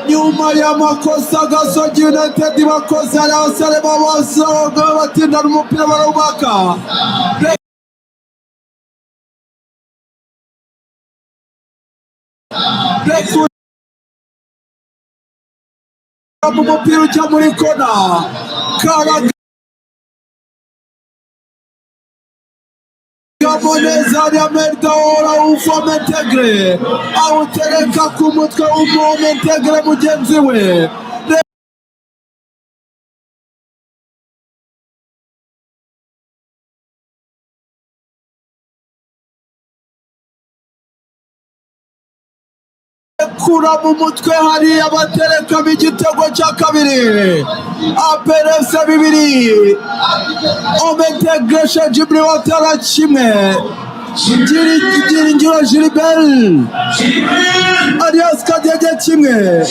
nyuma y'amakosa Gasogi United bakoze abasore b'abasongo batindana umupira barawubaka umupira ujya muri kona Kaboneza ya Merdaora ufome Integre awutereka ku mutwe w'umuhome Integre mugenzi we kura mu mutwe hari abatereka igitego cya kabiri APRFC 2 Integre Shejibri Watara kimwe Giringiro Gilbert Arias Kadege kimwe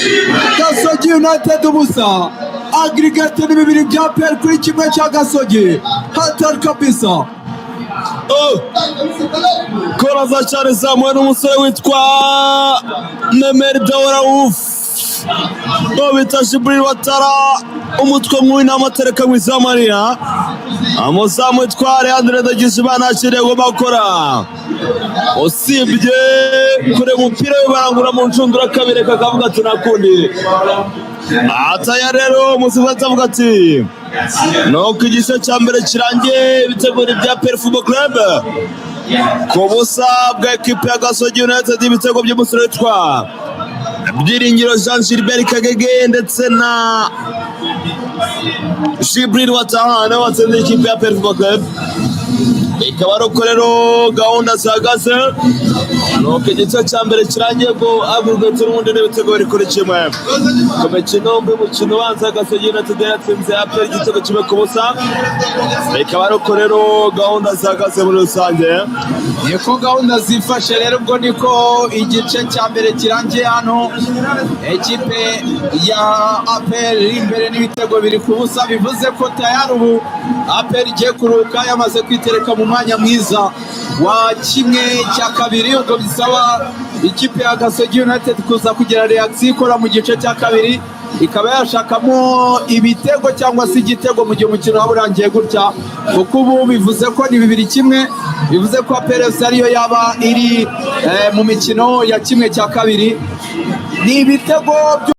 Gasogi United ubusa aggregate ni 2 bya PL kuri kimwe cya Gasogi hatari kabisa Koraza cyane zamuwe n'umusore witwa Merdaora bita Jibril Watara umutwe mubi n'amatereka mwiza Maria amuzamu witwa Leandre Ndagijimana akiriye gukora usibye kure umupira we barangura mu ncundura kabiri kakavuga ati nakundi ataya rero umusifuzi avuga ati nuko igice cya mbere kirangiye ibitego bya PL Football Club ku busa bwa ekipe ya Gasogi United ibitego by'umusore witwa Byiringiro Jean Gilbert Kagege ndetse na Jibril Watara nawe watsinze ikipe ya PL Football Club ikaba ari uko rero gahunda zihagaze nuko igice cya mbere kirangiye ngo aggregate n'ubundi n'ibitego biri kuri kimwe ku mukino ubanza Gasogi United yatsinze APR igitego kimwe ku busa ikaba ari uko rero gahunda zihagaze muri rusange niko gahunda zifashe rero ubwo niko igice cya mbere kirangiye hano ekipe ya APR imbere n'ibitego biri ku busa bivuze ko tayari ubu APR igiye kuruka yamaze kwitereka mu mwanya mwiza wa kimwe cya kabiri ubwo bisaba ikipe ya Gasogi United kuza kugira reaction ikora mu gice cya kabiri ikaba yashakamo ibitego cyangwa se igitego mu gihe umukino waburangiye gutya kuko ubu bivuze ko ni 2-1 bivuze ko APRFC ariyo yaba iri mu mikino ya kimwe cya kabiri ni ibitego